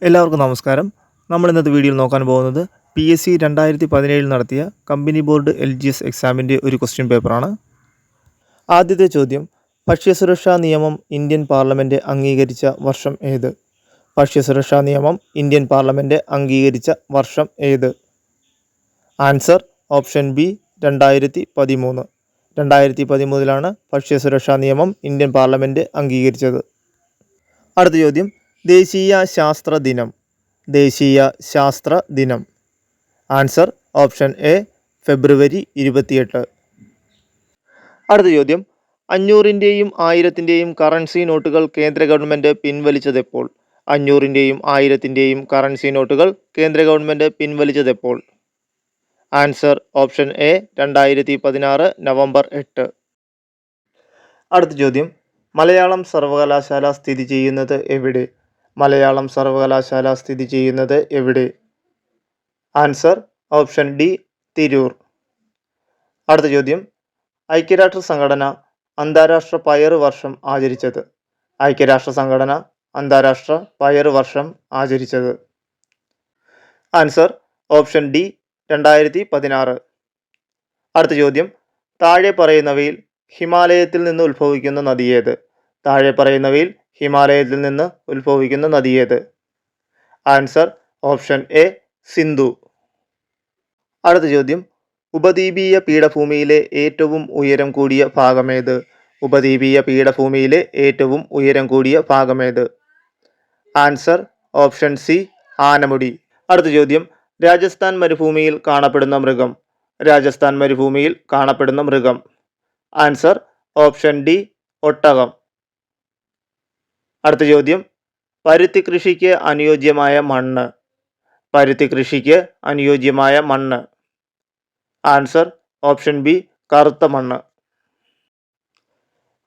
എല്ലാവർക്കും നമസ്കാരം. നമ്മൾ ഇന്നത്തെ വീഡിയോയിൽ നോക്കാൻ പോകുന്നത് PSC 2017 നടത്തിയ കമ്പനി ബോർഡ് LGS എക്സാമിൻ്റെ ഒരു ക്വസ്റ്റ്യൻ പേപ്പറാണ്. ആദ്യത്തെ ചോദ്യം, ഭക്ഷ്യസുരക്ഷാ നിയമം ഇന്ത്യൻ പാർലമെൻറ്റ് അംഗീകരിച്ച വർഷം ഏത്? ഭക്ഷ്യസുരക്ഷാ നിയമം ഇന്ത്യൻ പാർലമെൻറ്റ് അംഗീകരിച്ച വർഷം ഏത്? Answer option B 2013. 2013 ഭക്ഷ്യസുരക്ഷാ നിയമം ഇന്ത്യൻ പാർലമെൻറ്റ് അംഗീകരിച്ചത്. അടുത്ത ചോദ്യം, ദേശീയ ശാസ്ത്ര ദിനം. ദേശീയ ശാസ്ത്ര ദിനം. ആൻസർ ഓപ്ഷൻ എ ഫെബ്രുവരി 28. അടുത്ത ചോദ്യം, 500-ൻ്റെയും 1000-ൻ്റെയും കറൻസി നോട്ടുകൾ കേന്ദ്ര ഗവൺമെൻറ് പിൻവലിച്ചതെപ്പോൾ? 500-ൻ്റെയും 1000-ൻ്റെയും കറൻസി നോട്ടുകൾ കേന്ദ്ര ഗവൺമെൻറ് പിൻവലിച്ചതെപ്പോൾ? Answer option A 2016 November 8. അടുത്ത ചോദ്യം, മലയാളം സർവകലാശാല സ്ഥിതി ചെയ്യുന്നത് എവിടെ? മലയാളം സർവകലാശാല സ്ഥിതി ചെയ്യുന്നത് എവിടെ? Answer option D Tirur. അടുത്ത ചോദ്യം, ഐക്യരാഷ്ട്ര സംഘടന അന്താരാഷ്ട്ര പയറ് വർഷം ആചരിച്ചത്? ഐക്യരാഷ്ട്ര സംഘടന അന്താരാഷ്ട്ര പയറ് വർഷം ആചരിച്ചത്? Answer option D 2016. അടുത്ത ചോദ്യം, താഴെ പറയുന്നവയിൽ ഹിമാലയത്തിൽ നിന്ന് ഉത്ഭവിക്കുന്ന നദി ഏത്? താഴെ പറയുന്നവയിൽ ഹിമാലയത്തിൽ നിന്ന് ഉത്ഭവിക്കുന്ന നദി ഏത്? Answer option A Sindhu. അടുത്ത ചോദ്യം, ഉപദ്വീപീയ പീഠഭൂമിയിലെ ഏറ്റവും ഉയരം കൂടിയ ഭാഗമേത്? ഉപദ്വീപീയ പീഠഭൂമിയിലെ ഏറ്റവും ഉയരം കൂടിയ ഭാഗമേത്? Answer option C Anamudi. അടുത്ത ചോദ്യം, രാജസ്ഥാൻ മരുഭൂമിയിൽ കാണപ്പെടുന്ന മൃഗം. രാജസ്ഥാൻ മരുഭൂമിയിൽ കാണപ്പെടുന്ന മൃഗം. ആൻസർ ഓപ്ഷൻ ഡി ഒട്ടകം. അടുത്ത ചോദ്യം, പരുത്തി കൃഷിക്ക് അനുയോജ്യമായ മണ്ണ്. പരുത്തി കൃഷിക്ക് അനുയോജ്യമായ മണ്ണ്. ആൻസർ ഓപ്ഷൻ ബി കറുത്ത മണ്ണ്.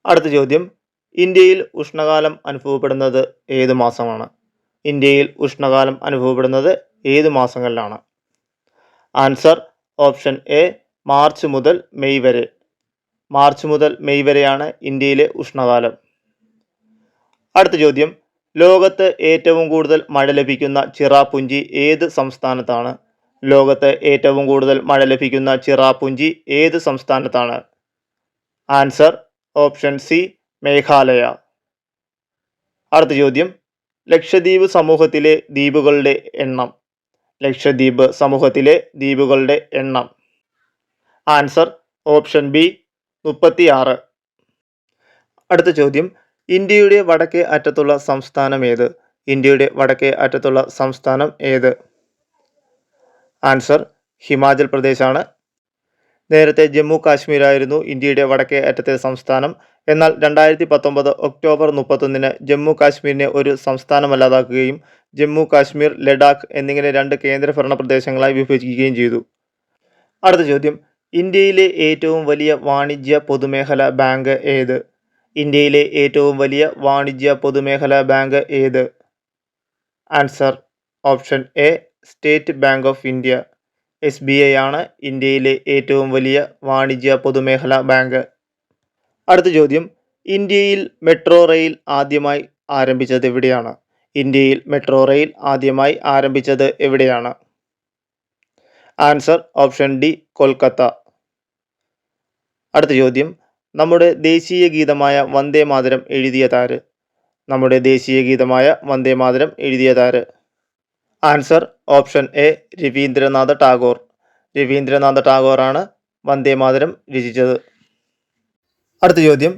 അടുത്ത ചോദ്യം, ഇന്ത്യയിൽ ഉഷ്ണകാലം അനുഭവപ്പെടുന്നത് ഏത് മാസമാണ്? ഇന്ത്യയിൽ ഉഷ്ണകാലം അനുഭവപ്പെടുന്നത് ഏത് മാസങ്ങളിലാണ്? ആൻസർ ഓപ്ഷൻ എ മാർച്ച് മുതൽ മെയ് വരെ. മാർച്ച് മുതൽ മെയ് വരെയാണ് ഇന്ത്യയിലെ ഉഷ്ണകാലം. അടുത്ത ചോദ്യം, ലോകത്ത് ഏറ്റവും കൂടുതൽ മഴ ലഭിക്കുന്ന ചിറാപുഞ്ചി ഏത് സംസ്ഥാനത്താണ്? ലോകത്ത് ഏറ്റവും കൂടുതൽ മഴ ലഭിക്കുന്ന ചിറാപുഞ്ചി ഏത് സംസ്ഥാനത്താണ്? Answer option C Meghalaya. അടുത്ത ചോദ്യം, ലക്ഷദ്വീപ് സമൂഹത്തിലെ ദ്വീപുകളുടെ എണ്ണം. ലക്ഷദ്വീപ് സമൂഹത്തിലെ ദ്വീപുകളുടെ എണ്ണം. Answer option B 36. അടുത്ത ചോദ്യം, ഇന്ത്യയുടെ വടക്കേ അറ്റത്തുള്ള സംസ്ഥാനം ഏത്? ഇന്ത്യയുടെ വടക്കേ അറ്റത്തുള്ള സംസ്ഥാനം ഏത്? ആൻസർ ഹിമാചൽ പ്രദേശാണ്. നേരത്തെ ജമ്മു കാശ്മീരായിരുന്നു ഇന്ത്യയുടെ വടക്കേ അറ്റത്തെ സംസ്ഥാനം. എന്നാൽ 2019 ഒക്ടോബർ 31 ജമ്മു കാശ്മീരിനെ ഒരു സംസ്ഥാനമല്ലാതാക്കുകയും ജമ്മു കാശ്മീർ, ലഡാക്ക് എന്നിങ്ങനെ 2 കേന്ദ്രഭരണ പ്രദേശങ്ങളായി വിഭജിക്കുകയും ചെയ്തു. അടുത്ത ചോദ്യം, ഇന്ത്യയിലെ ഏറ്റവും വലിയ വാണിജ്യ പൊതുമേഖലാ ബാങ്ക് ഏത്? ഇന്ത്യയിലെ ഏറ്റവും വലിയ വാണിജ്യ പൊതുമേഖലാ ബാങ്ക് ഏത്? Answer option A state bank of India. SBI ആണ് ഇന്ത്യയിലെ ഏറ്റവും വലിയ വാണിജ്യ പൊതുമേഖലാ ബാങ്ക്. അടുത്ത ചോദ്യം, ഇന്ത്യയിൽ മെട്രോ റെയിൽ ആദ്യമായി ആരംഭിച്ചത് എവിടെയാണ്? ഇന്ത്യയിൽ മെട്രോ റെയിൽ ആദ്യമായി ആരംഭിച്ചത് എവിടെയാണ്? Answer option D Kolkata. അടുത്ത ചോദ്യം, നമ്മുടെ ദേശീയ ഗീതമായ വന്ദേ മാതരം എഴുതിയതാര്? നമ്മുടെ ദേശീയ ഗീതമായ വന്ദേ മാതരം എഴുതിയതാര്? Answer option A Rabindranath Tagore. Rabindranath ടാഗോറാണ് വന്ദേ മാതരം രചിച്ചത്. അടുത്ത ചോദ്യം,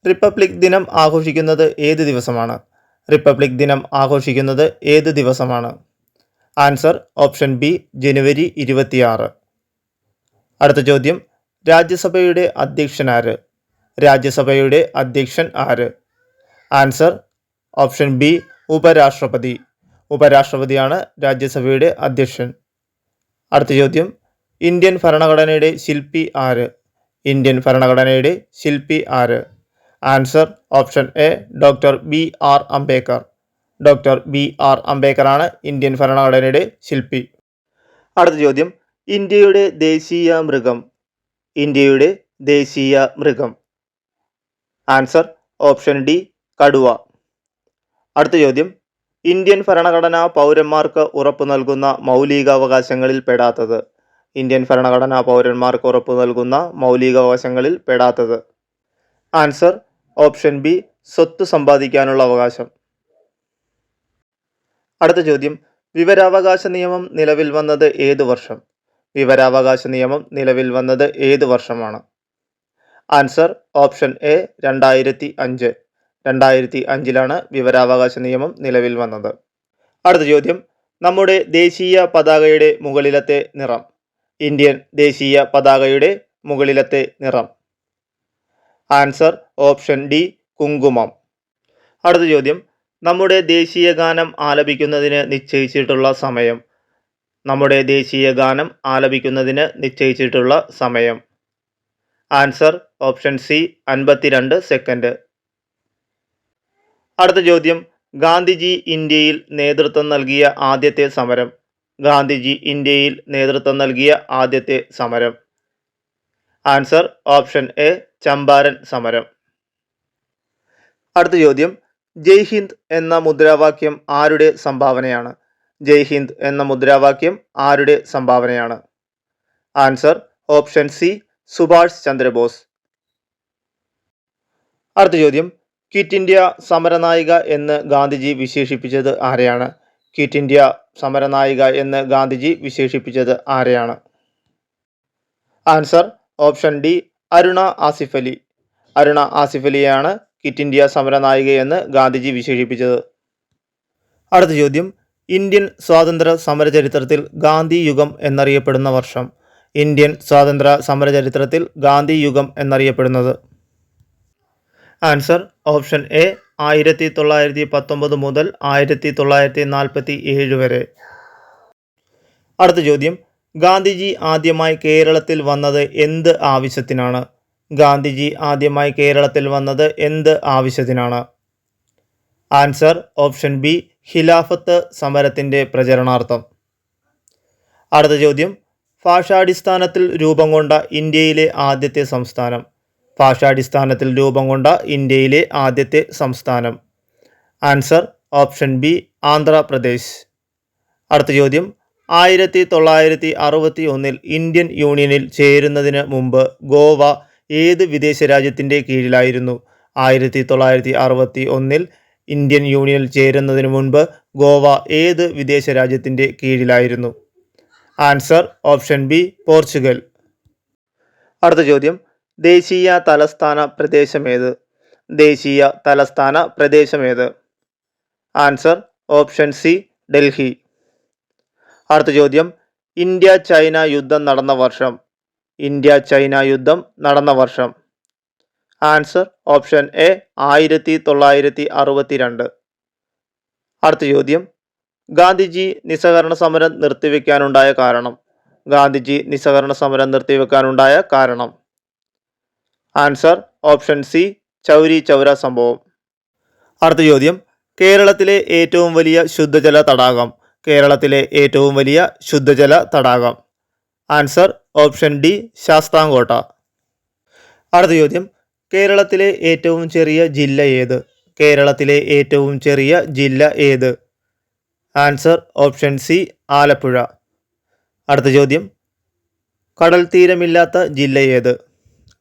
റിപ്പബ്ലിക് ദിനം ആഘോഷിക്കുന്നത് ഏത് ദിവസമാണ്? റിപ്പബ്ലിക് ദിനം ആഘോഷിക്കുന്നത് ഏത് ദിവസമാണ്? ആൻസർ ഓപ്ഷൻ ബി ജനുവരി 26. അടുത്ത ചോദ്യം, രാജ്യസഭയുടെ അധ്യക്ഷൻ ആര്? രാജ്യസഭയുടെ അധ്യക്ഷൻ ആര്? ആൻസർ ഓപ്ഷൻ ബി ഉപരാഷ്ട്രപതി. ഉപരാഷ്ട്രപതിയാണ് രാജ്യസഭയുടെ അധ്യക്ഷൻ. അടുത്ത ചോദ്യം, ഇന്ത്യൻ ഭരണഘടനയുടെ ശില്പി ആര്? ഇന്ത്യൻ ഭരണഘടനയുടെ ശില്പി ആര്? Answer option A doctor BR Ambedkar. Doctor BR അംബേദ്കറാണ് ഇന്ത്യൻ ഭരണഘടനയുടെ ശില്പി. അടുത്ത ചോദ്യം, ഇന്ത്യയുടെ ദേശീയ മൃഗം. ഇന്ത്യയുടെ ദേശീയ മൃഗം. ആൻസർ ഓപ്ഷൻ ഡി കടുവ. അടുത്ത ചോദ്യം, ഇന്ത്യൻ ഭരണഘടന പൗരന്മാർക്ക് ഉറപ്പു നൽകുന്ന മൗലികാവകാശങ്ങളിൽ പെടാത്തത്. ഇന്ത്യൻ ഭരണഘടന പൗരന്മാർക്ക് ഉറപ്പു നൽകുന്ന മൗലികാവകാശങ്ങളിൽ പെടാത്തത്. ആൻസർ ഓപ്ഷൻ ബി, സ്വത്ത് സമ്പാദിക്കാനുള്ള അവകാശം. അടുത്ത ചോദ്യം, വിവരാവകാശ നിയമം നിലവിൽ വന്നത് ഏതു വർഷം? വിവരാവകാശ നിയമം നിലവിൽ വന്നത് ഏത് വർഷമാണ്? Answer option A 2005. 2005 വിവരാവകാശ നിയമം നിലവിൽ വന്നത്. അടുത്ത ചോദ്യം, നമ്മുടെ ദേശീയ പതാകയുടെ മുകളിലത്തെ നിറം. ഇന്ത്യൻ ദേശീയ പതാകയുടെ മുകളിലത്തെ നിറം. ആൻസർ ഓപ്ഷൻ ഡി, കുങ്കുമം. അടുത്ത ചോദ്യം, നമ്മുടെ ദേശീയ ഗാനം ആലപിക്കുന്നതിന് നിശ്ചയിച്ചിട്ടുള്ള സമയം. നമ്മുടെ ദേശീയ ഗാനം ആലപിക്കുന്നതിന് നിശ്ചയിച്ചിട്ടുള്ള സമയം. Answer option C, 52 second. അടുത്ത ചോദ്യം, ഗാന്ധിജി ഇന്ത്യയിൽ നേതൃത്വം നൽകിയ ആദ്യത്തെ സമരം. ഗാന്ധിജി ഇന്ത്യയിൽ നേതൃത്വം നൽകിയ ആദ്യത്തെ സമരം. ആൻസർ ഓപ്ഷൻ എ, ചമ്പാരൻ സമരം. അടുത്ത ചോദ്യം, ജയ് ഹിന്ദ് എന്ന മുദ്രാവാക്യം ആരുടെ സംഭാവനയാണ്? ജയ് ഹിന്ദ് എന്ന മുദ്രാവാക്യം ആരുടെ സംഭാവനയാണ്? Answer option C, Subhash Chandrabose. അടുത്ത ചോദ്യം, ക്വിറ്റ് ഇന്ത്യ സമരനായിക എന്ന് ഗാന്ധിജി വിശേഷിപ്പിച്ചത് ആരെയാണ്? ക്വിറ്റ് ഇന്ത്യ സമരനായിക എന്ന് ഗാന്ധിജി വിശേഷിപ്പിച്ചത് ആരെയാണ്? Answer option D, Aruna Asaf Ali. Aruna Asaf അലിയാണ് ക്വിറ്റ് ഇന്ത്യ സമരനായികയെന്ന് ഗാന്ധിജി വിശേഷിപ്പിച്ചത്. അടുത്ത ചോദ്യം, ഇന്ത്യൻ സ്വാതന്ത്ര്യ സമര ചരിത്രത്തിൽ ഗാന്ധി യുഗം എന്നറിയപ്പെടുന്ന വർഷം. ഇന്ത്യൻ സ്വാതന്ത്ര്യ സമര ചരിത്രത്തിൽ ഗാന്ധി യുഗം എന്നറിയപ്പെടുന്നത്. ആൻസർ ഓപ്ഷൻ എ, 1919 മുതൽ 1947 വരെ. അടുത്ത ചോദ്യം, ഗാന്ധിജി ആദ്യമായി കേരളത്തിൽ വന്നത് എന്ത് ആവശ്യത്തിനാണ്? ഗാന്ധിജി ആദ്യമായി കേരളത്തിൽ വന്നത് എന്ത് ആവശ്യത്തിനാണ്? ആൻസർ ഓപ്ഷൻ ബി, ഖിലാഫത്ത് സമരത്തിൻ്റെ പ്രചരണാർത്ഥം. അടുത്ത ചോദ്യം, ഭാഷാടിസ്ഥാനത്തിൽ രൂപം കൊണ്ട ഇന്ത്യയിലെ ആദ്യത്തെ സംസ്ഥാനം. ഭാഷാടിസ്ഥാനത്തിൽ രൂപം കൊണ്ട ഇന്ത്യയിലെ ആദ്യത്തെ സംസ്ഥാനം. Answer option B, Andhra Pradesh. അടുത്ത ചോദ്യം, 1961 ഇന്ത്യൻ യൂണിയനിൽ ചേരുന്നതിന് മുമ്പ് ഗോവ ഏത് വിദേശ രാജ്യത്തിൻ്റെ കീഴിലായിരുന്നു? 1961 ഇന്ത്യൻ യൂണിയനിൽ ചേരുന്നതിന് മുൻപ് ഗോവ ഏത് വിദേശ രാജ്യത്തിൻ്റെ കീഴിലായിരുന്നു? Answer option B, Portugal. അടുത്ത ചോദ്യം, ദേശീയ തലസ്ഥാന പ്രദേശമേത്? ദേശീയ തലസ്ഥാന പ്രദേശമേത്? Answer option C, Delhi. അടുത്ത ചോദ്യം, ഇന്ത്യ ചൈന യുദ്ധം നടന്ന വർഷം. ഇന്ത്യ ചൈന യുദ്ധം നടന്ന വർഷം. Answer option A, 1962. അടുത്ത ചോദ്യം, ഗാന്ധിജി നിസ്സഹകരണ സമരം നിർത്തിവെക്കാനുണ്ടായ കാരണം. ഗാന്ധിജി നിസ്സഹകരണ സമരം നിർത്തിവെക്കാനുണ്ടായ കാരണം. Answer option C, Chauri Chaura സംഭവം. അടുത്ത ചോദ്യം, കേരളത്തിലെ ഏറ്റവും വലിയ ശുദ്ധജല തടാകം. കേരളത്തിലെ ഏറ്റവും വലിയ ശുദ്ധജല തടാകം. Answer option D, Sasthamkotta. അടുത്ത ചോദ്യം, കേരളത്തിലെ ഏറ്റവും ചെറിയ ജില്ല ഏത്? കേരളത്തിലെ ഏറ്റവും ചെറിയ ജില്ല ഏത്? Answer option C, Alappuzha. അടുത്ത ചോദ്യം, കടൽ തീരമില്ലാത്ത ജില്ല ഏത്?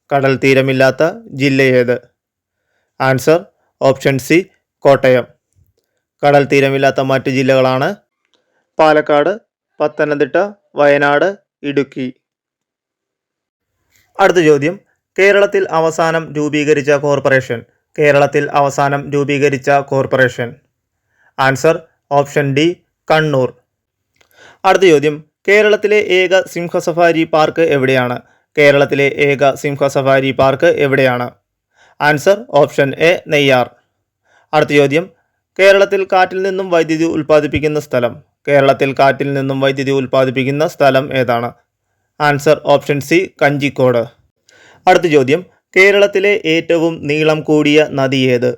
കടൽ തീരമില്ലാത്ത ജില്ല ഏത്? Answer option C, Kottayam. കടൽ തീരമില്ലാത്ത മറ്റ് ജില്ലകളാണ് പാലക്കാട്, പത്തനംതിട്ട, വയനാട്, ഇടുക്കി. അടുത്ത ചോദ്യം, കേരളത്തിൽ അവസാനം രൂപീകരിച്ച കോർപ്പറേഷൻ. കേരളത്തിൽ അവസാനം രൂപീകരിച്ച corporation. Answer option D, Kannur. അടുത്ത ചോദ്യം, കേരളത്തിലെ ഏക സിംഹസഫാരി പാർക്ക് എവിടെയാണ്? കേരളത്തിലെ ഏക സിംഹസഫാരി പാർക്ക് എവിടെയാണ്? Answer option A, Neyyar. അടുത്ത ചോദ്യം, കേരളത്തിൽ കാറ്റിൽ നിന്നും വൈദ്യുതി ഉൽപ്പാദിപ്പിക്കുന്ന സ്ഥലം. കേരളത്തിൽ കാറ്റിൽ നിന്നും വൈദ്യുതി ഉൽപ്പാദിപ്പിക്കുന്ന സ്ഥലം ഏതാണ്? Answer option C, Kanjikode. അടുത്ത ചോദ്യം, കേരളത്തിലെ ഏറ്റവും നീളം കൂടിയ നദി ഏത്?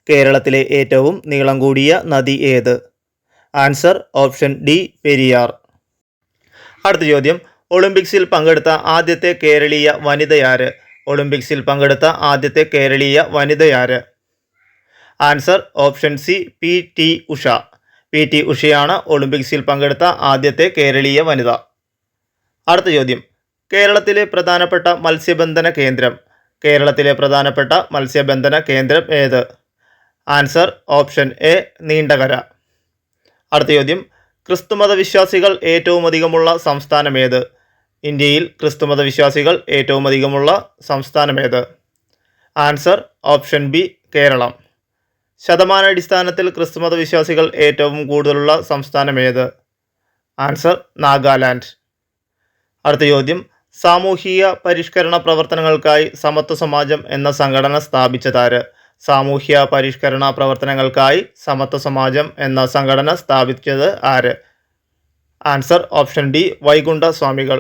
കേരളത്തിലെ ഏറ്റവും നീളം കൂടിയ നദി ഏത്? Answer option D, Periyar. അടുത്ത ചോദ്യം, ഒളിമ്പിക്സിൽ പങ്കെടുത്ത ആദ്യത്തെ കേരളീയ വനിതയാര്? ഒളിമ്പിക്സിൽ പങ്കെടുത്ത ആദ്യത്തെ കേരളീയ വനിതയാര്? Answer option C, P T Usha. PT ഉഷയാണ് ഒളിമ്പിക്സിൽ പങ്കെടുത്ത ആദ്യത്തെ കേരളീയ വനിത. അടുത്ത ചോദ്യം, കേരളത്തിലെ പ്രധാനപ്പെട്ട മത്സ്യബന്ധന കേന്ദ്രം. കേരളത്തിലെ പ്രധാനപ്പെട്ട മത്സ്യബന്ധന കേന്ദ്രം ഏത്? Answer option A Neendakara. അടുത്ത ചോദ്യം, ക്രിസ്തുമത വിശ്വാസികൾ ഏറ്റവും അധികമുള്ള സംസ്ഥാനം ഏത്? ഇന്ത്യയിൽ ക്രിസ്തുമത വിശ്വാസികൾ ഏറ്റവും അധികമുള്ള സംസ്ഥാനം ഏത്? Answer option B Kerala. ശതമാനാടിസ്ഥാനത്തിൽ ക്രിസ്തുമത വിശ്വാസികൾ ഏറ്റവും കൂടുതലുള്ള സംസ്ഥാനം ഏത്? ആൻസർ നാഗാലാൻഡ്. അടുത്ത ചോദ്യം, സാമൂഹിക പരിഷ്കരണ പ്രവർത്തനങ്ങൾക്കായി സമത്വ സമാജം എന്ന സംഘടന സ്ഥാപിച്ചതാര്? സാമൂഹ്യ പരിഷ്കരണ പ്രവർത്തനങ്ങൾക്കായി സമത്വ സമാജം എന്ന സംഘടന സ്ഥാപിച്ചത് ആര്? ആൻസർ ഓപ്ഷൻ ഡി വൈകുണ്ഠ സ്വാമികൾ.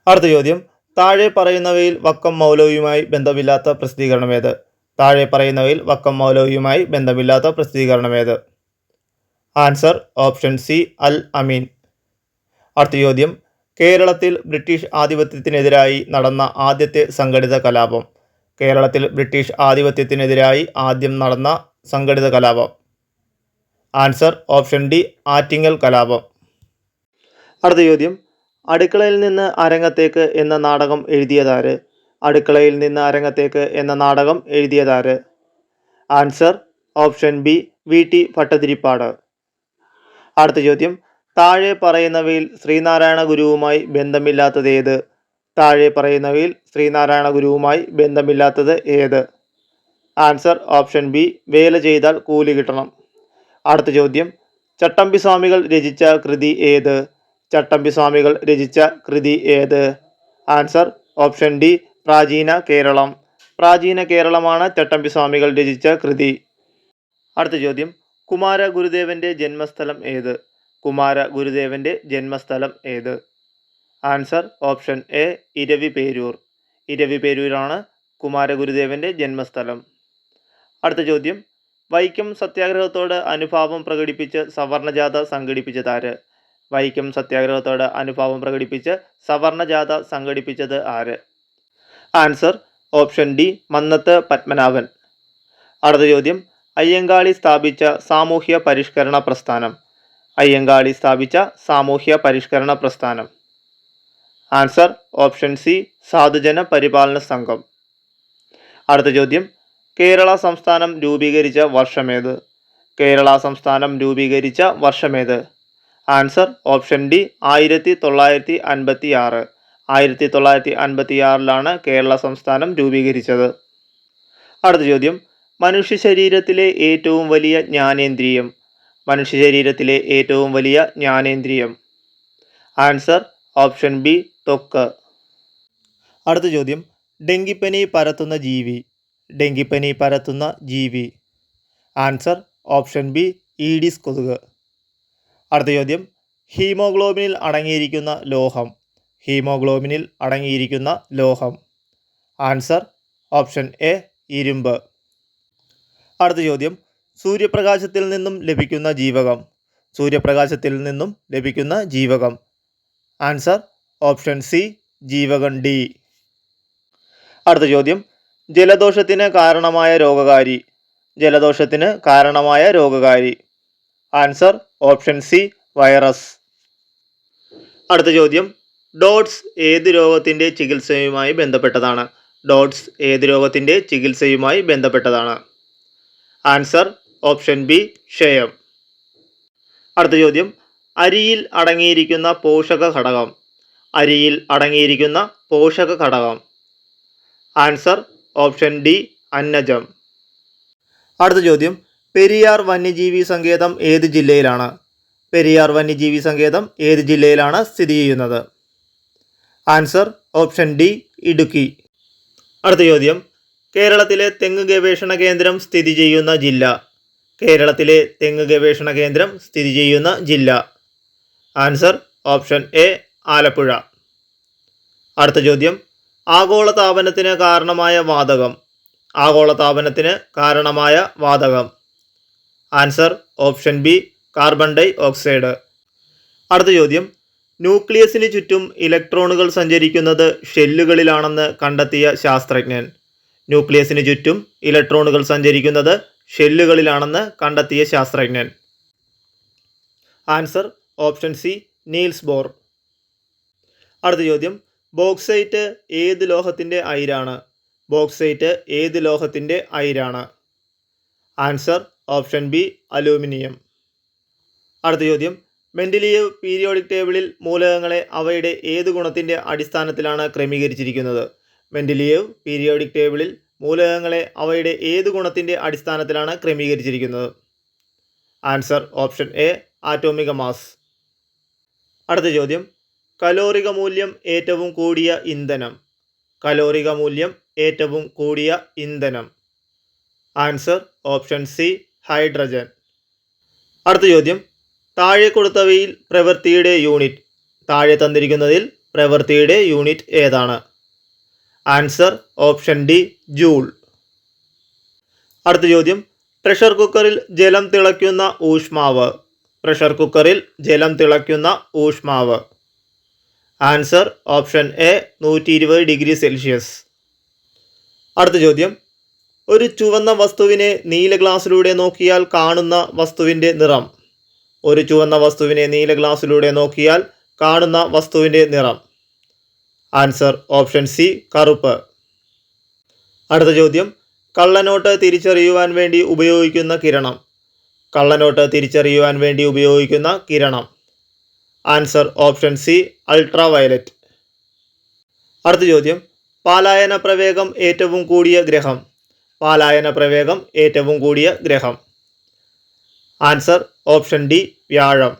അടുത്ത ചോദ്യം, താഴെ പറയുന്നവയിൽ വക്കം മൗലവിയുമായി ബന്ധമില്ലാത്ത പ്രസിദ്ധീകരണം ഏത്? താഴെ പറയുന്നവയിൽ വക്കം മൗലവിയുമായി ബന്ധമില്ലാത്ത പ്രസിദ്ധീകരണം ഏത്? ആൻസർ ഓപ്ഷൻ സി അൽ അമീൻ. അടുത്ത ചോദ്യം, കേരളത്തിൽ ബ്രിട്ടീഷ് ആധിപത്യത്തിനെതിരായി നടന്ന ആദ്യത്തെ സംഘടിത കലാപം. കേരളത്തിൽ ബ്രിട്ടീഷ് ആധിപത്യത്തിനെതിരായി ആദ്യം നടന്ന സംഘടിത കലാപം. ആൻസർ ഓപ്ഷൻ ഡി ആറ്റിങ്ങൽ കലാപം. അടുത്ത ചോദ്യം, അടുക്കളയിൽ നിന്ന് അരങ്ങത്തേക്ക് എന്ന നാടകം എഴുതിയതാര്? അടുക്കളയിൽ നിന്ന് അരങ്ങത്തേക്ക് എന്ന നാടകം എഴുതിയതാര്? Answer option B VT Bhattathiripad. അടുത്ത ചോദ്യം, താഴെ പറയുന്നവയിൽ ശ്രീനാരായണ ഗുരുവുമായി ബന്ധമില്ലാത്തത് ഏത്? താഴെ പറയുന്നവയിൽ ശ്രീനാരായണ ഗുരുവുമായി ബന്ധമില്ലാത്തത് ഏത്? ആൻസർ ഓപ്ഷൻ ബി വേല ചെയ്താൽ കൂലി കിട്ടണം. അടുത്ത ചോദ്യം, ചട്ടമ്പി സ്വാമികൾ രചിച്ച കൃതി ഏത്? ചട്ടമ്പി സ്വാമികൾ രചിച്ച കൃതി ഏത്? ആൻസർ ഓപ്ഷൻ ഡി പ്രാചീന കേരളം. പ്രാചീന കേരളമാണ് ചട്ടമ്പി സ്വാമികൾ രചിച്ച കൃതി. അടുത്ത ചോദ്യം, കുമാര ഗുരുദേവന്റെ ജന്മസ്ഥലം ഏത്? കുമാര ഗുരുദേവന്റെ ജന്മസ്ഥലം ഏത്? Answer option A Eraviperoor. ഇരവിപേരൂരാണ് കുമാരഗുരുദേവന്റെ ജന്മസ്ഥലം. അടുത്ത ചോദ്യം, വൈക്കം സത്യാഗ്രഹത്തോട് അനുഭാവം പ്രകടിപ്പിച്ച് സവർണജാഥ സംഘടിപ്പിച്ചതാര്? വൈക്കം സത്യാഗ്രഹത്തോട് അനുഭാവം പ്രകടിപ്പിച്ച് സവർണജാഥ സംഘടിപ്പിച്ചത് ആര്? Answer option D Mannathu Padmanabhan. അടുത്ത ചോദ്യം, അയ്യങ്കാളി സ്ഥാപിച്ച സാമൂഹ്യ പരിഷ്കരണ പ്രസ്ഥാനം. അയ്യങ്കാളി സ്ഥാപിച്ച സാമൂഹ്യ പരിഷ്കരണ പ്രസ്ഥാനം. ആൻസർ ഓപ്ഷൻ സി സാധുജന പരിപാലന സംഘം. അടുത്ത ചോദ്യം, കേരള സംസ്ഥാനം രൂപീകരിച്ച വർഷമേത്? കേരള സംസ്ഥാനം രൂപീകരിച്ച വർഷമേത്? Answer option D 1956. 1956 കേരള സംസ്ഥാനം രൂപീകരിച്ചത്. അടുത്ത ചോദ്യം, മനുഷ്യ ശരീരത്തിലെ ഏറ്റവും വലിയ ജ്ഞാനേന്ദ്രിയം. മനുഷ്യ ശരീരത്തിലെ ഏറ്റവും വലിയ ജ്ഞാനേന്ദ്രിയം. ആൻസർ ഓപ്ഷൻ ബി ത്വക്ക്. അടുത്ത ചോദ്യം, ഡെങ്കിപ്പനി പരത്തുന്ന ജീവി. ഡെങ്കിപ്പനി പരത്തുന്ന ജീവി. ആൻസർ ഓപ്ഷൻ ബി ഈഡിസ് കൊതുക്. അടുത്ത ചോദ്യം, ഹീമോഗ്ലോബിനിൽ അടങ്ങിയിരിക്കുന്ന ലോഹം. ഹീമോഗ്ലോബിനിൽ അടങ്ങിയിരിക്കുന്ന ലോഹം. ആൻസർ ഓപ്ഷൻ എ ഇരുമ്പ്. അടുത്ത ചോദ്യം, സൂര്യപ്രകാശത്തിൽ നിന്നും ലഭിക്കുന്ന ജീവകം. സൂര്യപ്രകാശത്തിൽ നിന്നും ലഭിക്കുന്ന ജീവകം. ആൻസർ ഓപ്ഷൻ സി ജീവകം ഡി. അടുത്ത ചോദ്യം, ജലദോഷത്തിന് കാരണമായ രോഗകാരി. ജലദോഷത്തിന് കാരണമായ രോഗകാരി. Answer option C virus. അടുത്ത ചോദ്യം, ഡോട്ട്സ് ഏത് രോഗത്തിൻ്റെ ചികിത്സയുമായി ബന്ധപ്പെട്ടതാണ്? ഡോട്ട്സ് ഏത് രോഗത്തിൻ്റെ ചികിത്സയുമായി ബന്ധപ്പെട്ടതാണ്? ആൻസർ ഓപ്ഷൻ ബി ക്ഷയം. അടുത്ത ചോദ്യം, അരിയിൽ അടങ്ങിയിരിക്കുന്ന പോഷക ഘടകം. അരിയിൽ അടങ്ങിയിരിക്കുന്ന പോഷക ഘടകം. ആൻസർ ഓപ്ഷൻ ഡി അന്നജം. അടുത്ത ചോദ്യം, പെരിയാർ വന്യജീവി സങ്കേതം ഏത് ജില്ലയിലാണ്? പെരിയാർ വന്യജീവി സങ്കേതം ഏത് ജില്ലയിലാണ് സ്ഥിതി ചെയ്യുന്നത്? Answer option D Idukki. അടുത്ത ചോദ്യം, കേരളത്തിലെ തെങ്ങ് ഗവേഷണ കേന്ദ്രം സ്ഥിതി ചെയ്യുന്ന ജില്ല. കേരളത്തിലെ തെങ്ങ് ഗവേഷണ കേന്ദ്രം സ്ഥിതി ചെയ്യുന്ന ജില്ല. Answer option A Alappuzha. അടുത്ത ചോദ്യം, ആഗോളതാപനത്തിന് കാരണമായ വാതകം. ആഗോളതാപനത്തിന് കാരണമായ വാതകം. Answer option B carbon dioxide. അടുത്ത ചോദ്യം, ന്യൂക്ലിയസിന് ചുറ്റും ഇലക്ട്രോണുകൾ സഞ്ചരിക്കുന്നത് ഷെല്ലുകളിലാണെന്ന് കണ്ടെത്തിയ ശാസ്ത്രജ്ഞൻ. ന്യൂക്ലിയസിന് ചുറ്റും ഇലക്ട്രോണുകൾ സഞ്ചരിക്കുന്നത് ഷെല്ലുകളിലാണെന്ന് കണ്ടെത്തിയ ശാസ്ത്രജ്ഞൻ. Answer option C Niels Bohr. അടുത്ത ചോദ്യം, ബോക്സൈറ്റ് ഏത് ലോഹത്തിൻ്റെ അയിരാണ്? ബോക്സൈറ്റ് ഏത് ലോഹത്തിൻ്റെ അയിരാണ്? Answer option B aluminium. അടുത്ത ചോദ്യം, മെൻഡലീയേവ് പീരിയോഡിക് ടേബിളിൽ മൂലകങ്ങളെ അവയുടെ ഏത് ഗുണത്തിൻ്റെ അടിസ്ഥാനത്തിലാണ് ക്രമീകരിച്ചിരിക്കുന്നത്? മെൻഡലീയേവ് പീരിയോഡിക് ടേബിളിൽ മൂലകങ്ങളെ അവയുടെ ഏത് ഗുണത്തിൻ്റെ അടിസ്ഥാനത്തിലാണ് ക്രമീകരിച്ചിരിക്കുന്നത്? Answer option A atomic mass. അടുത്ത ചോദ്യം, കലോറിക മൂല്യം ഏറ്റവും കൂടിയ ഇന്ധനം. കലോറിക മൂല്യം ഏറ്റവും കൂടിയ ഇന്ധനം. Answer option C hydrogen. അടുത്ത ചോദ്യം, താഴെ കൊടുത്തവയിൽ പ്രവൃത്തിയുടെ യൂണിറ്റ്. താഴെ തന്നിരിക്കുന്നതിൽ പ്രവൃത്തിയുടെ യൂണിറ്റ് ഏതാണ്? Answer option D joule. അടുത്ത ചോദ്യം, പ്രഷർ കുക്കറിൽ ജലം തിളയ്ക്കുന്ന ഊഷ്മാവ്. പ്രഷർ കുക്കറിൽ ജലം തിളയ്ക്കുന്ന ഊഷ്മാവ്. Answer option A 120 degree Celsius. അടുത്ത ചോദ്യം, ഒരു ചുവന്ന വസ്തുവിനെ നീല ഗ്ലാസ്സിലൂടെ നോക്കിയാൽ കാണുന്ന വസ്തുവിൻ്റെ നിറം. ഒരു ചുവന്ന വസ്തുവിനെ നീല ഗ്ലാസ്സിലൂടെ നോക്കിയാൽ കാണുന്ന വസ്തുവിൻ്റെ നിറം. ആൻസർ ഓപ്ഷൻ സി കറുപ്പ്. അടുത്ത ചോദ്യം, കള്ളനോട്ട് തിരിച്ചറിയുവാൻ വേണ്ടി ഉപയോഗിക്കുന്ന കിരണം. കള്ളനോട്ട് തിരിച്ചറിയുവാൻ വേണ്ടി ഉപയോഗിക്കുന്ന കിരണം. Answer option C ultraviolet. അടുത്ത ചോദ്യം, പാലായന പ്രവേഗം ഏറ്റവും കൂടിയ ഗ്രഹം. പാലായന പ്രവേഗം ഏറ്റവും കൂടിയ ഗ്രഹം. ആൻസർ ഓപ്ഷൻ ഡി വ്യാഴം.